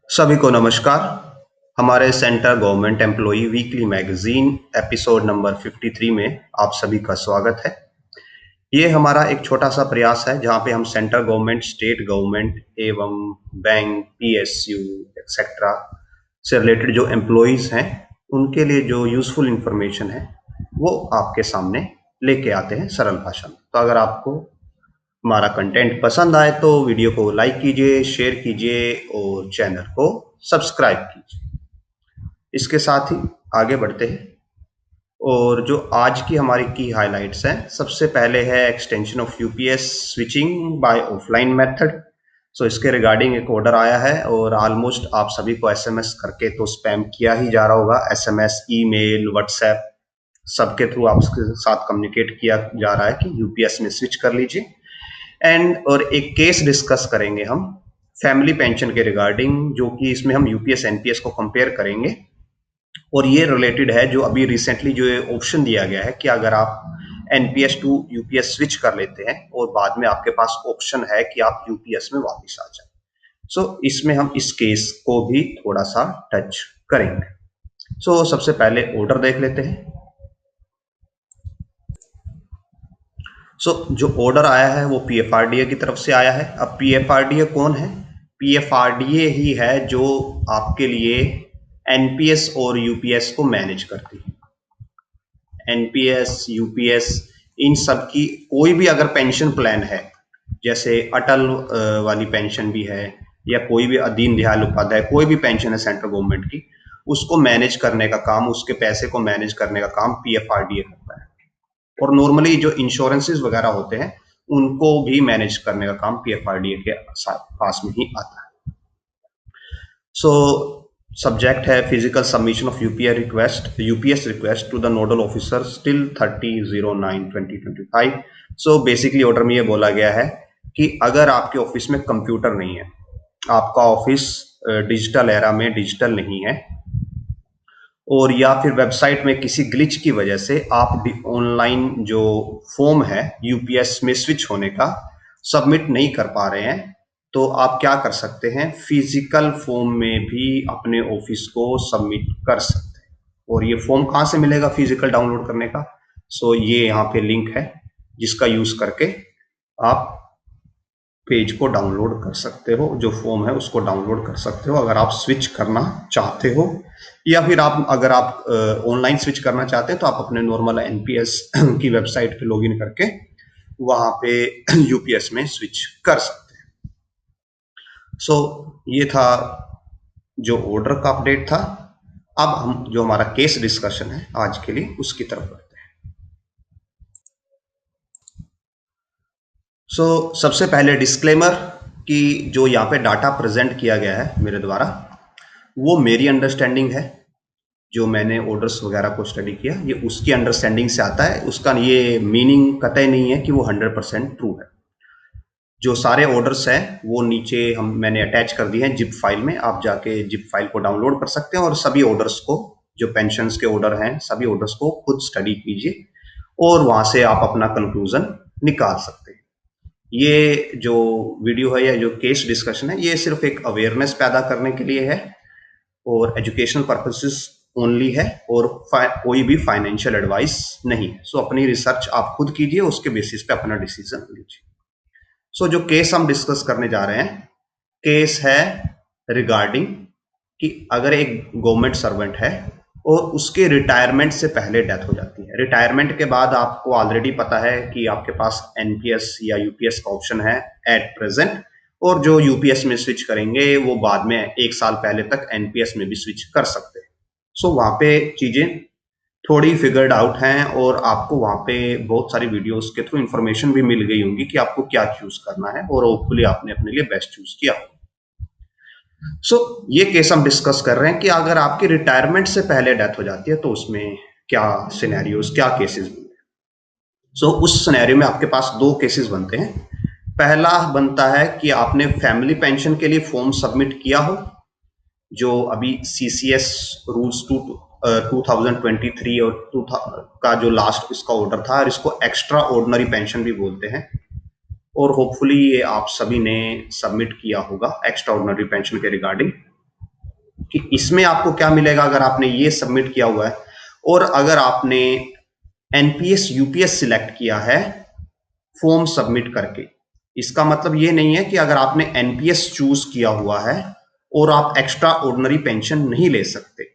सभी को नमस्कार। हमारे centre government employee weekly magazine episode number 53 में आप सभी का स्वागत है। ये हमारा एक छोटा सा प्रयास है जहां पे हम सेंट्रल गवर्नमेंट, स्टेट गवर्नमेंट एवं बैंक, पीएसयू एक्सेट्रा से रिलेटेड जो एम्प्लॉइज हैं उनके लिए जो यूजफुल इंफॉर्मेशन है वो आपके सामने लेके आते हैं सरल भाषा में। तो अगर आपको हमारा कंटेंट पसंद आए तो वीडियो को लाइक कीजिए, शेयर कीजिए और चैनल को सब्सक्राइब कीजिए। इसके साथ ही आगे बढ़ते हैं और जो आज की हमारी की हाइलाइट्स हैं, सबसे पहले है extension of UPS switching by offline method. So इसके रिगार्डिंग एक ऑर्डर आया है और ऑलमोस्ट आप सभी को एसएमएस करके तो स्पैम किया ही जा रहा होगा। एसएमएस, ईमेल, व्हाट्सएप सबके थ्रू आपके साथ कम्युनिकेट किया जा रहा है कि यूपीएस में स्विच कर लीजिए। और एक केस डिस्कस करेंगे हम फैमिली पेंशन के रिगार्डिंग, जो कि इसमें हम यूपीएस एनपीएस को कंपेयर करेंगे और ये रिलेटेड है जो अभी रिसेंटली जो ऑप्शन दिया गया है कि अगर आप एनपीएस टू यूपीएस स्विच कर लेते हैं और बाद में आपके पास ऑप्शन है कि आप यूपीएस में वापस आ जाए। सो इसमें हम इस केस को भी थोड़ा सा टच करेंगे। सो सबसे पहले ऑर्डर देख लेते हैं। जो ऑर्डर आया है वो पीएफआरडीए की तरफ से आया है। अब पीएफआरडीए कौन है? पीएफआरडीए ही है जो आपके लिए एनपीएस और यूपीएस को मैनेज करती है। एनपीएस, यूपीएस, इन सब की कोई भी अगर पेंशन प्लान है, जैसे अटल वाली पेंशन भी है या कोई भी दीन दयाल उपाध्याय, कोई भी पेंशन है सेंट्रल गवर्नमेंट की, उसको मैनेज करने का काम, उसके पैसे को मैनेज करने का काम पीएफआरडीए करता है। और नॉर्मली जो इंश्योरेंसेस वगैरह होते हैं उनको भी मैनेज करने का काम पीएफआरडीए के पास में ही आता है। सब्जेक्ट है physical submission of UPS request to the nodal officer till 30/9/2025। Basically order में ये बोला गया है कि अगर आपके ऑफिस में कंप्यूटर नहीं है, आपका ऑफिस डिजिटल एरा में डिजिटल नहीं है, और या फिर वेबसाइट में किसी ग्लिच की वजह से आप ऑनलाइन जो फॉर्म है यूपीएस में स्विच होने का सबमिट नहीं कर पा रहे हैं, तो आप क्या कर सकते हैं, फिजिकल फॉर्म में भी अपने ऑफिस को सबमिट कर सकते हैं। और ये फॉर्म कहाँ से मिलेगा फिजिकल डाउनलोड करने का? ये यहाँ पे लिंक है जिसका यूज करके आप पेज को डाउनलोड कर सकते हो, जो फॉर्म है उसको डाउनलोड कर सकते हो अगर आप स्विच करना चाहते हो, या फिर अगर आप ऑनलाइन स्विच करना चाहते हैं तो आप अपने नॉर्मल एनपीएस की वेबसाइट पे लॉगिन करके वहां पे यूपीएस में स्विच कर सकते हैं। ये था जो ऑर्डर का अपडेट था। अब हम जो हमारा केस डिस्कशन है आज के लिए उसकी तरफ बढ़ते हैं। सबसे पहले डिस्क्लेमर कि जो यहाँ पे डाटा प्रेजेंट किया गया है मेरे द्वारा, वो मेरी अंडरस्टैंडिंग है। जो मैंने ऑर्डर्स वगैरह को स्टडी किया, ये उसकी अंडरस्टैंडिंग से आता है। उसका ये मीनिंग कतई नहीं है कि वो 100% ट्रू है। जो सारे ऑर्डर्स हैं वो नीचे मैंने अटैच कर दिए हैं जिप फाइल में। आप जाके जिप फाइल को डाउनलोड कर सकते हैं और सभी ऑर्डर्स को, जो पेंशन्स के ऑर्डर हैं, सभी ऑर्डर्स को खुद स्टडी कीजिए और वहां से आप अपना कंक्लूजन निकाल सकते हैं। ये जो वीडियो है या जो केस डिस्कशन है, ये सिर्फ एक अवेयरनेस पैदा करने के लिए है और एजुकेशनल पर्पसेस ओनली है, और कोई भी फाइनेंशियल एडवाइस नहीं है। अपनी रिसर्च आप खुद कीजिए, उसके बेसिस पे अपना डिसीजन लीजिए। जो केस हम डिस्कस करने जा रहे हैं, केस है रिगार्डिंग कि अगर एक गवर्नमेंट सर्वेंट है और उसके रिटायरमेंट से पहले डेथ हो जाती है। रिटायरमेंट के बाद आपको ऑलरेडी पता है कि आपके पास एनपीएस या यूपीएस का ऑप्शन है एट प्रेजेंट, और जो यूपीएस में स्विच करेंगे वो बाद में 1 साल पहले तक एनपीएस में भी स्विच कर सकते हैं। वहां पे चीजें थोड़ी फिगर्ड आउट हैं और आपको वहां पे बहुत सारी वीडियोस के थ्रू इंफॉर्मेशन भी मिल गई होंगी कि आपको क्या चूज करना है, और होपफुली आपने अपने लिए बेस्ट चूज किया हो। ये केस हम डिस्कस कर रहे हैं कि अगर आपकी रिटायरमेंट से पहले डेथ हो जाती है तो उसमें क्या सिनेरियोस, क्या केसेस बनते हैं। उस सिनेरियो में आपके पास 2 केसेस बनते हैं। पहला बनता है कि आपने फैमिली पेंशन के लिए फॉर्म सबमिट किया हो, जो अभी सीसीएस रूल्स 2023 और का जो लास्ट इसका ऑर्डर था, और इसको एक्स्ट्रा ऑर्डिनरी पेंशन भी बोलते हैं, और होपफुली ये आप सभी ने सबमिट किया होगा एक्स्ट्रा ऑर्डिनरी पेंशन के रिगार्डिंग। कि इसमें आपको क्या मिलेगा अगर आपने ये सबमिट किया हुआ है और अगर आपने एनपीएस यूपीएस सिलेक्ट किया है फॉर्म सबमिट करके। इसका मतलब ये नहीं है कि अगर आपने एनपीएस चूज किया हुआ है और आप एक्स्ट्रा ऑर्डिनरी पेंशन नहीं ले सकते।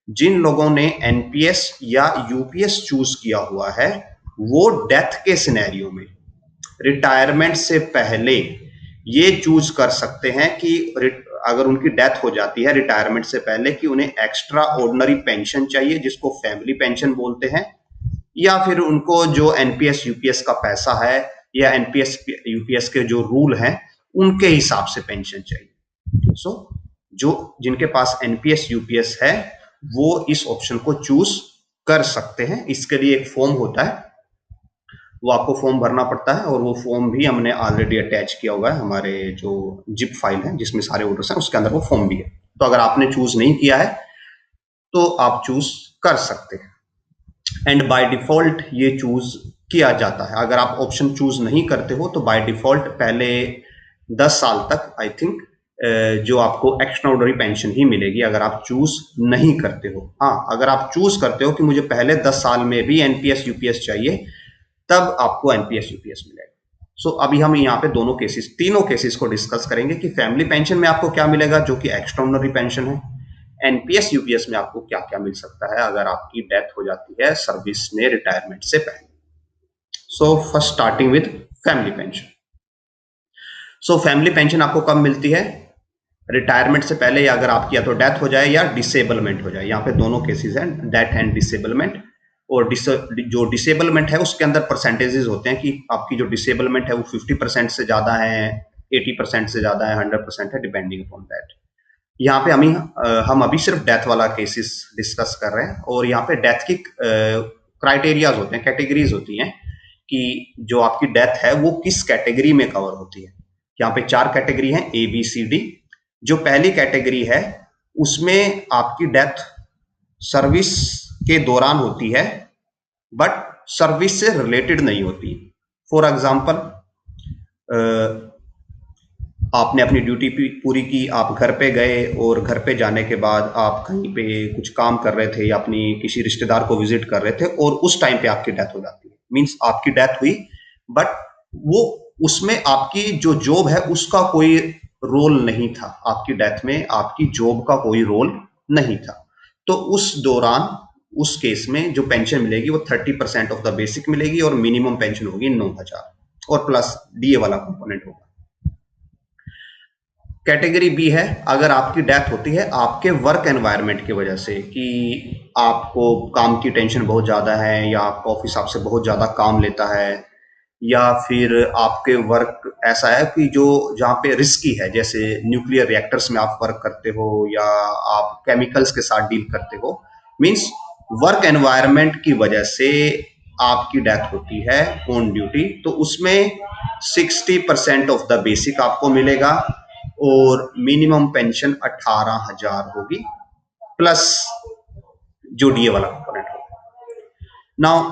जिन लोगों ने एनपीएस या यूपीएस चूज किया हुआ है वो डेथ के सिनेरियो में, रिटायरमेंट से पहले ये चूज कर सकते हैं कि अगर उनकी डेथ हो जाती है रिटायरमेंट से पहले कि उन्हें एक्स्ट्रा ऑर्डिनरी पेंशन चाहिए जिसको फैमिली पेंशन बोलते हैं, या फिर उनको जो एनपीएस यूपीएस का पैसा है या एनपीएस यूपीएस के जो रूल हैं उनके हिसाब से पेंशन चाहिए। सो जो जिनके पास एनपीएस यूपीएस है वो इस ऑप्शन को चूज कर सकते हैं। इसके लिए एक फॉर्म होता है, वो आपको फॉर्म भरना पड़ता है और वो फॉर्म भी हमने ऑलरेडी अटैच किया हुआ है हमारे जो जिप फाइल है जिसमें सारे ऑर्डर्स हैं, उसके अंदर वो फॉर्म भी है। तो अगर आपने चूज नहीं किया है तो आप चूज कर सकते हैं एंड बाय डिफॉल्ट ये चूज किया जाता है। अगर आप ऑप्शन चूज नहीं करते हो तो बाय डिफॉल्ट पहले 10 साल तक आई थिंक जो आपको एक्स्ट्रा ऑर्डिनरी पेंशन ही मिलेगी अगर आप चूज नहीं करते हो। हाँ, अगर आप चूज करते हो कि मुझे पहले 10 साल में भी एनपीएस यूपीएस चाहिए तब आपको एनपीएस यूपीएस मिलेगा। सो अभी हम यहाँ पे दोनों केसेस, तीनों केसेस को डिस्कस करेंगे कि फैमिली पेंशन में आपको क्या मिलेगा जो कि एक्स्ट्रा ऑर्डिनरी पेंशन है, एनपीएस यूपीएस में आपको क्या क्या मिल सकता है अगर आपकी डेथ हो जाती है सर्विस में रिटायरमेंट से पहले। So first starting with family pension. So family pension आपको कब मिलती है? रिटायरमेंट से पहले, या अगर आपकी या तो डेथ हो जाए या डिसेबलमेंट हो जाए। यहाँ पे दोनों केसेस हैं, डेथ एंड डिसेबलमेंट। और जो डिसेबलमेंट है उसके अंदर परसेंटेजेस होते हैं कि आपकी जो डिसेबलमेंट है वो 50% से ज्यादा है, 80% से ज्यादा है, 100% है, डिपेंडिंग अपॉन दैट। यहाँ पे हम अभी सिर्फ डेथ वाला केसेस डिस्कस कर रहे हैं और यहाँ पे डेथ की क्राइटेरियाज होते हैं, कैटेगरीज होती हैं कि जो आपकी डेथ है वो किस कैटेगरी में कवर होती है। यहाँ पे 4 कैटेगरी हैं, ए बी सी डी। जो पहली कैटेगरी है उसमें आपकी डेथ सर्विस के दौरान होती है बट सर्विस से रिलेटेड नहीं होती। फॉर एग्जाम्पल, आपने अपनी ड्यूटी पूरी की, आप घर पे गए और घर पे जाने के बाद आप कहीं पे कुछ काम कर रहे थे या अपनी किसी रिश्तेदार को विजिट कर रहे थे और उस टाइम पे आपकी डेथ हो जाती है। मींस आपकी डेथ हुई बट वो उसमें आपकी जो जॉब है उसका कोई रोल नहीं था, आपकी डेथ में आपकी जॉब का कोई रोल नहीं था। तो उस दौरान उस केस में जो पेंशन मिलेगी वो 30% ऑफ द बेसिक मिलेगी और मिनिमम पेंशन होगी 9,000 और प्लस डीए वाला कंपोनेंट होगा। कैटेगरी बी है, अगर आपकी डेथ होती है आपके वर्क एनवायरनमेंट की वजह से कि आपको काम की टेंशन बहुत ज़्यादा है या आपका ऑफिस आपसे बहुत ज़्यादा काम लेता है, या फिर आपके वर्क ऐसा है कि जो जहाँ पे रिस्की है, जैसे न्यूक्लियर रिएक्टर्स में आप वर्क करते हो या आप केमिकल्स के साथ डील करते हो, मींस वर्क एनवायरनमेंट की वजह से आपकी डेथ होती है ऑन ड्यूटी, तो उसमें 60% ऑफ द बेसिक आपको मिलेगा और मिनिमम पेंशन 18,000 होगी प्लस जो डीए वाला कंपोनेंट होगा। नाउ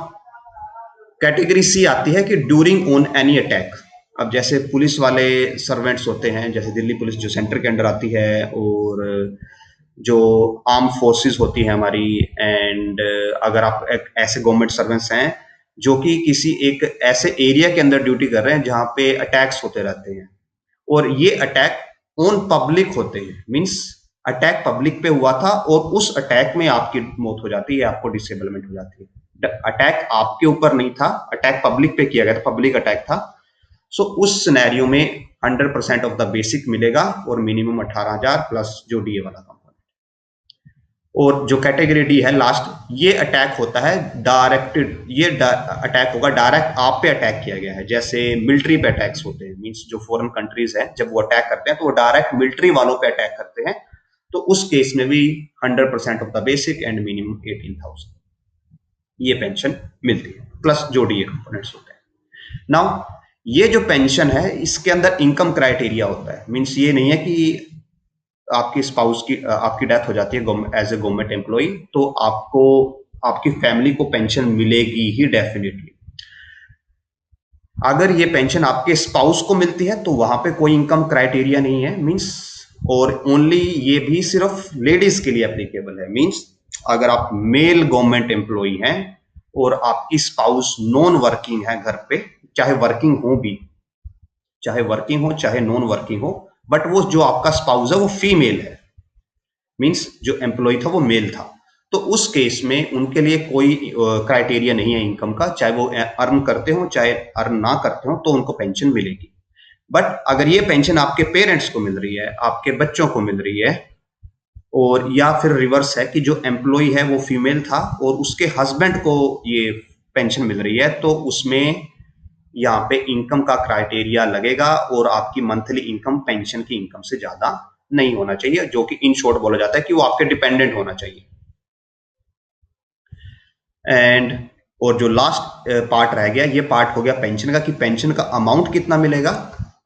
कैटेगरी सी आती है कि ड्यूरिंग ऑन एनी अटैक। अब जैसे पुलिस वाले सर्वेंट्स होते हैं, जैसे दिल्ली पुलिस जो सेंटर के अंडर आती है, और जो आर्म फोर्सेस होती है हमारी, एंड अगर आप एक ऐसे गवर्नमेंट सर्वेंट्स हैं जो कि किसी एक ऐसे एरिया के अंदर ड्यूटी कर रहे हैं जहां पे अटैक्स होते रहते हैं और ये अटैक ऑन पब्लिक होते हैं, मींस अटैक पब्लिक पे हुआ था और उस अटैक में आपकी मौत हो जाती है, आपको डिसेबलमेंट हो जाती है। अटैक आपके ऊपर नहीं था, अटैक पब्लिक पे किया गया था, पब्लिक अटैक था। सो उस सिनेरियो में 100% ऑफ द बेसिक मिलेगा और मिनिमम 18,000 प्लस जो डीए वाला कंपोनेंट। और जो कैटेगरी डी है लास्ट, ये अटैक होता है डायरेक्टेड, ये अटैक होगा डायरेक्ट आप पे अटैक किया गया है, जैसे मिलिट्री पे अटैक्स होते हैं, मींस जो फॉरेन कंट्रीज है जब वो अटैक करते हैं तो वो डायरेक्ट मिलिट्री वालों पे अटैक करते हैं, तो उस केस में भी 100% of the basic and minimum 18,000 ये पेंशन मिलती है प्लस जो डीए कंपोनेंट्स होते हैं। नाउ ये जो पेंशन है इसके अंदर इनकम क्राइटेरिया होता है, मींस ये नहीं है कि आपकी स्पाउस की आपकी डेथ हो जाती है एज ए गवर्नमेंट एम्प्लॉई तो आपको आपकी फैमिली को पेंशन मिलेगी ही डेफिनेटली। अगर ये पेंशन आपके स्पाउस को मिलती है तो वहां पे कोई इनकम क्राइटेरिया नहीं है, मींस और ओनली ये भी सिर्फ लेडीज के लिए एप्लीकेबल है। मींस अगर आप मेल गवर्नमेंट एम्प्लॉई हैं और आपकी स्पाउस नॉन वर्किंग है घर पे, चाहे वर्किंग हो भी, चाहे वर्किंग हो चाहे नॉन वर्किंग हो, बट वो जो आपका स्पाउस है वो फीमेल है, मींस जो एम्प्लॉय था वो मेल था, तो उस केस में उनके लिए कोई क्राइटेरिया नहीं है इनकम का, चाहे वो अर्न करते हो चाहे अर्न ना करते हो, तो उनको पेंशन मिलेगी। बट अगर ये पेंशन आपके पेरेंट्स को मिल रही है, आपके बच्चों को मिल रही है, और या फिर रिवर्स है कि जो एम्प्लॉय है वो फीमेल था और उसके हस्बैंड को ये पेंशन मिल रही है, तो उसमें यहाँ पे इनकम का क्राइटेरिया लगेगा और आपकी मंथली इनकम पेंशन की इनकम से ज्यादा नहीं होना चाहिए, जो कि इन शॉर्ट बोला जाता है कि वो आपके डिपेंडेंट होना चाहिए। एंड और जो लास्ट पार्ट रह गया, ये पार्ट हो गया पेंशन का, कि पेंशन का अमाउंट कितना मिलेगा,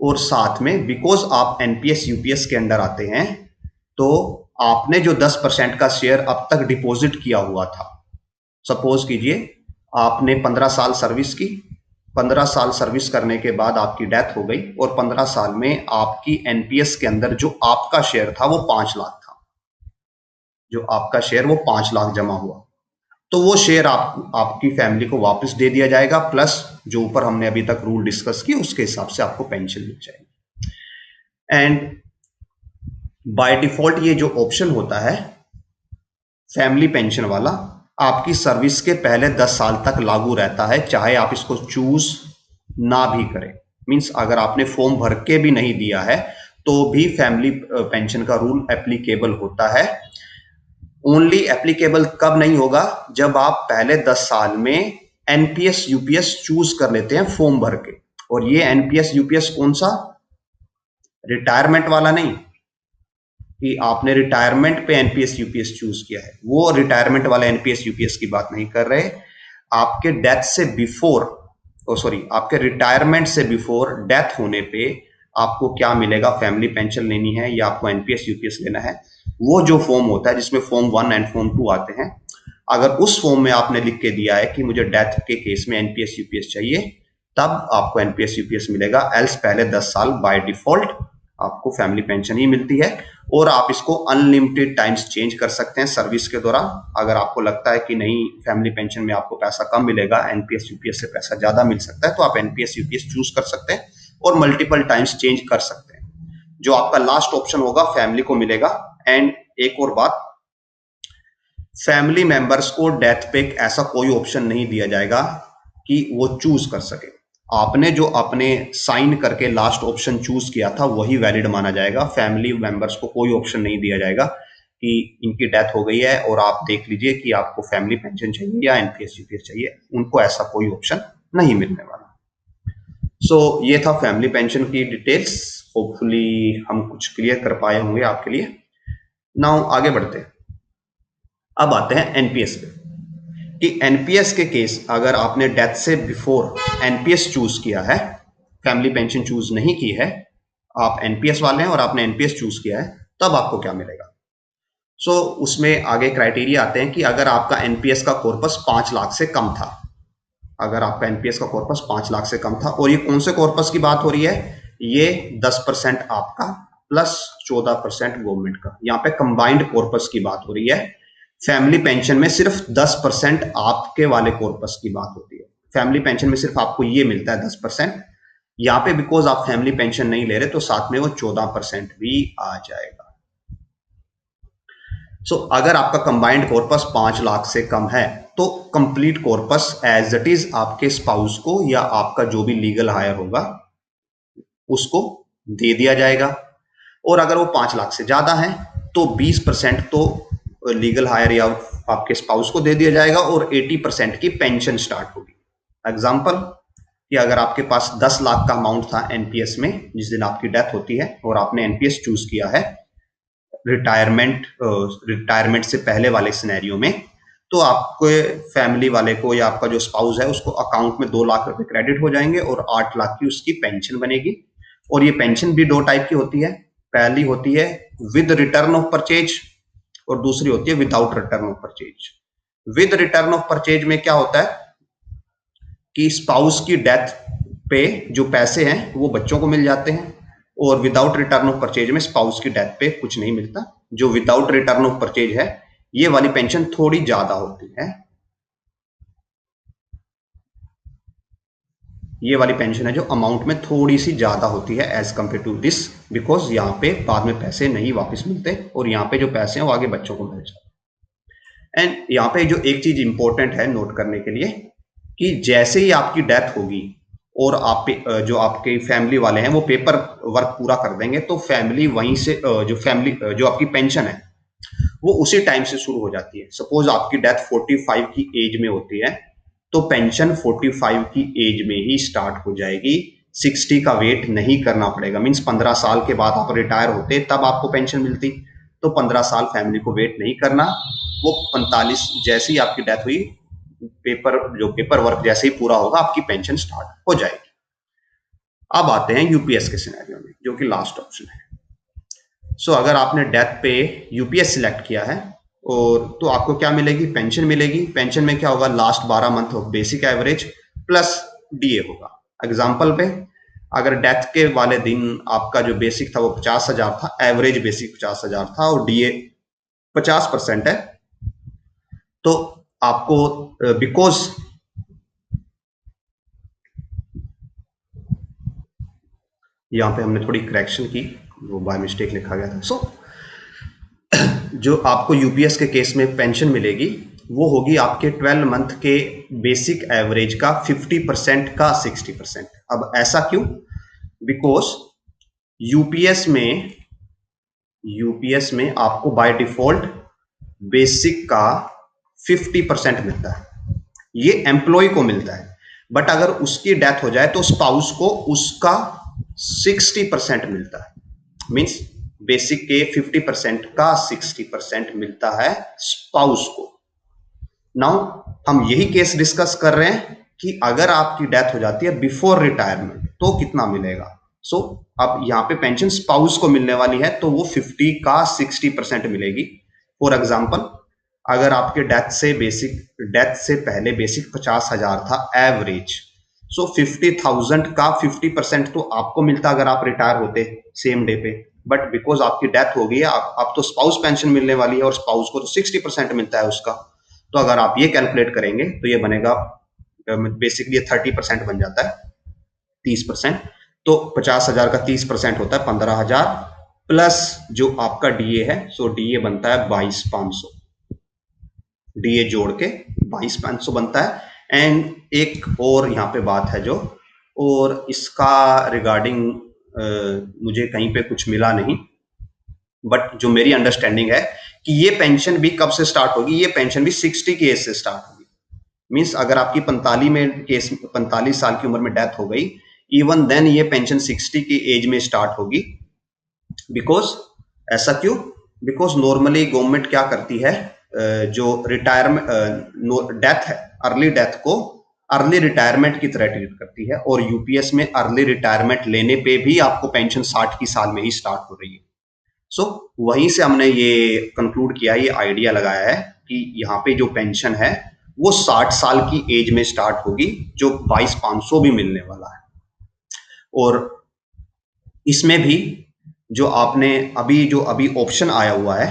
और साथ में बिकॉज आप एनपीएस यूपीएस के अंडर आते हैं, तो आपने जो 10% का शेयर अब तक डिपॉजिट किया हुआ था, सपोज कीजिए आपने 15 साल सर्विस की, 15 साल सर्विस करने के बाद आपकी डेथ हो गई और 15 साल में आपकी एनपीएस के अंदर जो आपका शेयर था वो 5 लाख था, जो आपका शेयर वो 5 लाख जमा हुआ, तो वो शेयर आपकी फैमिली को वापस दे दिया जाएगा, प्लस जो ऊपर हमने अभी तक रूल डिस्कस किए उसके हिसाब से आपको पेंशन मिल जाएगी। एंड बाय डिफॉल्ट ये जो ऑप्शन होता है फैमिली पेंशन वाला, आपकी सर्विस के पहले 10 साल तक लागू रहता है, चाहे आप इसको चूज ना भी करें। मींस अगर आपने फॉर्म भर के भी नहीं दिया है तो भी फैमिली पेंशन का रूल एप्लीकेबल होता है। ओनली एप्लीकेबल कब नहीं होगा, जब आप पहले 10 साल में एनपीएस यूपीएस चूज कर लेते हैं फॉर्म भर के। और ये एनपीएस यूपीएस कौन सा, रिटायरमेंट वाला नहीं कि आपने रिटायरमेंट पे एनपीएस यूपीएस चूज किया है, वो रिटायरमेंट वाला एनपीएस यूपीएस की बात नहीं कर रहे। आपके डेथ से बिफोर, सॉरी आपके रिटायरमेंट से बिफोर डेथ होने पे आपको क्या मिलेगा, फैमिली पेंशन लेनी है या आपको एनपीएस यूपीएस लेना है, वो जो फॉर्म होता है जिसमें फॉर्म 1 एंड फॉर्म 2 आते हैं, अगर उस फॉर्म में आपने लिख के दिया है कि मुझे डेथ के केस में एनपीएस यूपीएस चाहिए, तब आपको एनपीएस यूपीएस मिलेगा। एल्स पहले 10 साल बाय डिफॉल्ट आपको फैमिली पेंशन ही मिलती है, और आप इसको अनलिमिटेड टाइम्स चेंज कर सकते हैं सर्विस के दौरान। अगर आपको लगता है कि नहीं फैमिली पेंशन में आपको पैसा कम मिलेगा, एनपीएस यूपीएस से पैसा ज्यादा मिल सकता है, तो आप एनपीएस यूपीएस चूज कर सकते हैं और मल्टीपल टाइम्स चेंज कर सकते हैं। जो आपका लास्ट ऑप्शन होगा फैमिली को मिलेगा। एंड एक और बात, फैमिली मेंबर्स को डेथ पे ऐसा कोई ऑप्शन नहीं दिया जाएगा कि वो चूज कर सके। आपने जो अपने साइन करके लास्ट ऑप्शन चूज किया था वही वैलिड माना जाएगा। फैमिली मेंबर्स को कोई ऑप्शन नहीं दिया जाएगा कि इनकी डेथ हो गई है और आप देख लीजिए कि आपको फैमिली पेंशन चाहिए या एनपीएस यूपीएस चाहिए, उनको ऐसा कोई ऑप्शन नहीं मिलने वाला। सो ये था फैमिली पेंशन की डिटेल्स। होपफुली हम कुछ क्लियर कर पाए होंगे आपके लिए। नाउ आगे बढ़ते हैं। अब आते हैं एनपीएस पे, कि एनपीएस के केस अगर आपने डेथ से बिफोर एनपीएस चूज किया है, फैमिली पेंशन चूज नहीं की है, आप एनपीएस वाले हैं और आपने एनपीएस चूज किया है, तब आपको क्या मिलेगा। सो उसमें आगे क्राइटेरिया आते हैं कि अगर आपका एनपीएस का कॉर्पस 5 लाख से कम था, अगर आपका एनपीएस का कॉर्पस 5 लाख से कम था, और ये कौन से कॉर्पस की बात हो रही है, ये 10% आपका प्लस 14% गवर्नमेंट का, यहाँ पे कंबाइंड कॉर्पस की बात हो रही है। फैमिली पेंशन में सिर्फ 10% आपके वाले कॉर्पस की बात होती है। फैमिली पेंशन में सिर्फ आपको ये मिलता है 10%, यहाँ पे बिकॉज आप फैमिली पेंशन नहीं ले रहे तो साथ में वो 14% भी आ जाएगा। सो अगर आपका कंबाइंड कॉर्पस 5 लाख से कम है तो complete corpus as it is आपके स्पाउस को या आपका जो भी लीगल हायर होगा उसको दे दिया जाएगा। और अगर वो 5 लाख से ज्यादा है तो 20% तो लीगल हायर या आपके स्पाउस को दे दिया जाएगा और 80% की पेंशन स्टार्ट होगी। एग्जाम्पल कि अगर आपके पास 10 लाख का अमाउंट था एनपीएस में जिस दिन आपकी डेथ होती है और आपने एनपीएस चूज किया है रिटायरमेंट से पहले वाले सिनेरियो में, तो आपको फैमिली वाले को या आपका जो स्पाउस है उसको अकाउंट में 2 लाख रुपए क्रेडिट हो जाएंगे और 8 लाख की उसकी पेंशन बनेगी। और ये पेंशन भी 2 टाइप की होती है, पहली होती है विद रिटर्न ऑफ परचेज और दूसरी होती है without return of purchase. With return of purchase में क्या होता है कि स्पाउस की डेथ पे जो पैसे हैं वो बच्चों को मिल जाते हैं और विदाउट रिटर्न ऑफ परचेज में स्पाउस की डेथ पे कुछ नहीं मिलता। जो विदाउट रिटर्न ऑफ परचेज है, ये वाली पेंशन थोड़ी ज्यादा होती है। ये वाली पेंशन है जो अमाउंट में थोड़ी सी ज्यादा होती है as compare to this, because यहाँ पे बाद में पैसे नहीं वापस मिलते और यहाँ पे जो पैसे हैं वो आगे बच्चों को मिल जाते। एंड यहाँ पे जो एक चीज इंपॉर्टेंट है नोट करने के लिए कि जैसे ही आपकी डेथ होगी और आप जो आपके फैमिली वाले हैं वो पेपर वर्क पूरा कर देंगे, तो फैमिली वहीं से जो आपकी पेंशन है वो उसी टाइम से शुरू हो जाती है। सपोज आपकी डेथ 45 की एज में होती है, तो पेंशन 45 की एज में ही स्टार्ट हो जाएगी। 60 का वेट नहीं करना पड़ेगा। मींस 15 साल के बाद आप रिटायर होते तब आपको पेंशन मिलती, तो 15 साल फैमिली को वेट नहीं करना। वो 45 जैसे ही आपकी डेथ हुई, पेपर वर्क जैसे ही पूरा होगा, आपकी पेंशन स्टार्ट हो जाएगी। अब आते हैं यूपीएस के सिनेरियो में, जो कि लास्ट ऑप्शन है। सो अगर आपने डेथ पे यूपीएस सिलेक्ट किया है और तो आपको क्या मिलेगी? पेंशन मिलेगी। पेंशन में क्या होगा? Last 12 month of basic average plus DA होगा। एग्जांपल पे, अगर डेथ के वाले दिन आपका जो बेसिक था वो 50,000 था, एवरेज बेसिक 50,000 था और डीए 50% है, तो आपको बिकॉज यहाँ पे हमने थोड़ी करेक्शन की, वो बाय मिस्टेक लिखा गया था। सो जो आपको यूपीएस के केस में पेंशन मिलेगी वो होगी आपके 12 मंथ के बेसिक एवरेज का 50% का 60%। अब ऐसा क्यों? बिकॉज यूपीएस में आपको बाय डिफॉल्ट बेसिक का 50% मिलता है, ये एम्प्लॉय को मिलता है। बट अगर उसकी डेथ हो जाए तो स्पाउस को उसका 60% मिलता है। मींस बेसिक के 50% का 60% मिलता है स्पाउस को। नाउ हम यही केस डिस्कस कर रहे हैं कि अगर आपकी डेथ हो जाती है बिफोर रिटायरमेंट तो कितना मिलेगा। सो अब यहाँ पे पेंशन स्पाउस को मिलने वाली है, तो वो 50 का 60% मिलेगी। फॉर एग्जाम्पल, अगर आपके डेथ से पहले बेसिक 50,000 था एवरेज, सो 50,000 का 50% तो आपको मिलता अगर आप रिटायर होते सेम डे पे। बट बिकॉज आपकी डेथ हो गई है, आप तो स्पाउस पेंशन मिलने वाली है और स्पाउस को तो 60% मिलता है उसका। तो अगर आप ये कैलकुलेट करेंगे तो ये बनेगा बेसिकली 30% बन जाता है, 30%। तो 50,000 का 30% होता है 15,000 प्लस जो आपका डीए है, सो डीए बनता है 22,500। डीए जोड़ के 22,500 बनता है। एंड एक और यहाँ पे बात है जो, और इसका रिगार्डिंग मुझे कहीं पे कुछ मिला नहीं, बट जो मेरी अंडरस्टैंडिंग है कि ये पेंशन भी कब से स्टार्ट होगी? ये पेंशन भी 60 की एज से स्टार्ट होगी। मींस अगर आपकी 45 साल की उम्र में डेथ हो गई, इवन देन ये पेंशन 60 की एज में स्टार्ट होगी। बिकॉज ऐसा क्यों? बिकॉज नॉर्मली गवर्नमेंट क्या करती है, जो रिटायरमेंट डेथ है, अर्ली डेथ को अर्ली रिटायरमेंट की तरह ट्रीट करती है। और यूपीएस में अर्ली रिटायरमेंट लेने पे भी आपको पेंशन 60 की साल में ही स्टार्ट हो रही है। सो वहीं से हमने ये कंक्लूड किया, ये आइडिया लगाया है कि यहाँ पे जो पेंशन है वो 60 साल की एज में स्टार्ट होगी, जो 22,500 भी मिलने वाला है। और इसमें भी जो आपने अभी ऑप्शन आया हुआ है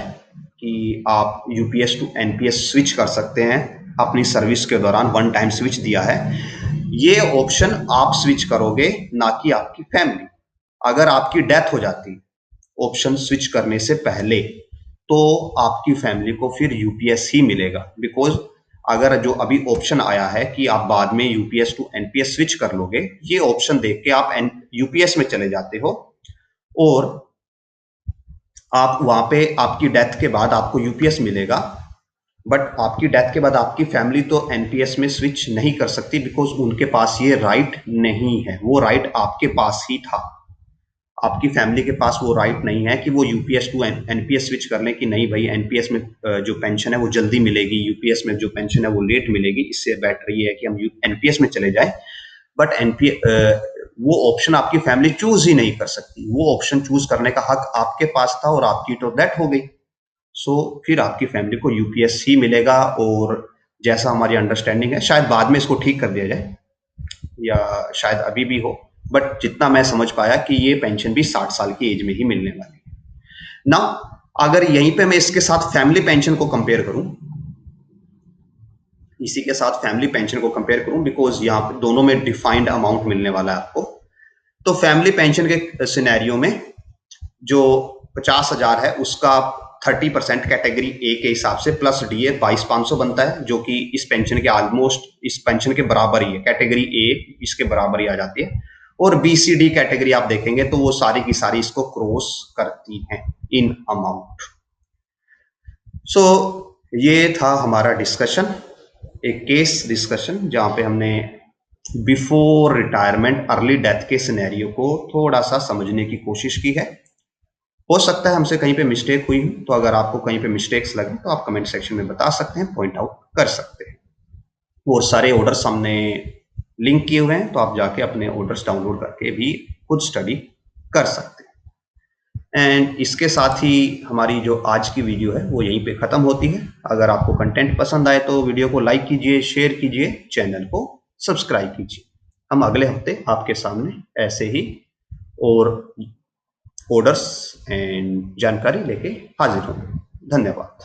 कि आप यूपीएस टू एनपीएस स्विच कर सकते हैं अपनी सर्विस के दौरान, वन टाइम स्विच दिया है। ये ऑप्शन आप स्विच करोगे, ना कि आपकी फैमिली। अगर आपकी डेथ हो जाती ऑप्शन स्विच करने से पहले, तो आपकी फैमिली को फिर यूपीएस ही मिलेगा। बिकॉज अगर जो अभी ऑप्शन आया है कि आप बाद में यूपीएस टू एनपीएस स्विच कर लोगे, ये ऑप्शन देख के आप यूपीएस में चले जाते हो और आप वहां पे आपकी डेथ के बाद आपको यूपीएस मिलेगा। बट आपकी डेथ के बाद आपकी फैमिली तो एनपीएस में स्विच नहीं कर सकती, बिकॉज उनके पास ये राइट नहीं है। वो राइट आपके पास ही था। आपकी फैमिली के पास वो राइट नहीं है कि वो यूपीएस टू एनपीएस स्विच कर लें कि नहीं भाई, एनपीएस में जो पेंशन है वो जल्दी मिलेगी, यूपीएस में जो पेंशन है वो लेट मिलेगी, इससे बेटर ये है कि हम एनपीएस में चले जाएं। बट वो ऑप्शन आपकी फैमिली चूज ही नहीं कर सकती। वो ऑप्शन चूज करने का हक आपके पास था और आपकी तो डेथ हो गई। सो फिर आपकी फैमिली को यूपीएस ही मिलेगा। और जैसा हमारी अंडरस्टैंडिंग है, शायद बाद में इसको ठीक कर दिया जाए या शायद अभी भी हो, बट जितना मैं समझ पाया कि ये पेंशन भी 60 साल की एज में ही मिलने वाली है ना। अगर यहीं पे मैं इसके साथ फैमिली पेंशन को कंपेयर करूं, इसी के साथ फैमिली पेंशन को कंपेयर करूं, बिकॉज यहाँ पे दोनों में डिफाइंड अमाउंट मिलने वाला है आपको। तो फैमिली पेंशन के सिनेरियो में जो 50,000 है उसका 30% कैटेगरी ए के हिसाब से प्लस डीए 22,500 बनता है, जो कि इस पेंशन के ऑलमोस्ट इस पेंशन के बराबर ही है। कैटेगरी ए इसके बराबर ही आ जाती है। और बी सी डी कैटेगरी आप देखेंगे तो वो सारी की सारी इसको क्रॉस करती हैं इन अमाउंट। सो ये था हमारा डिस्कशन, एक केस डिस्कशन जहां पे हमने बिफोर रिटायरमेंट अर्ली डेथ के सिनेरियो को थोड़ा सा समझने की कोशिश की है। हो सकता है हमसे कहीं पे मिस्टेक हुई, तो अगर आपको कहीं पे मिस्टेक्स लगे तो आप कमेंट सेक्शन में बता सकते हैं, पॉइंट आउट कर सकते हैं। और सारे ऑर्डर्स हमने लिंक किए हुए हैं, तो आप जाके अपने ऑर्डर्स डाउनलोड करके भी खुद स्टडी कर सकते हैं। एंड इसके साथ ही हमारी जो आज की वीडियो है वो यहीं पे खत्म होती है। अगर आपको कंटेंट पसंद आए तो वीडियो को लाइक कीजिए, शेयर कीजिए, चैनल को सब्सक्राइब कीजिए। हम अगले हफ्ते आपके सामने ऐसे ही और ऑर्डर्स एंड जानकारी लेके हाजिर होंगे। धन्यवाद।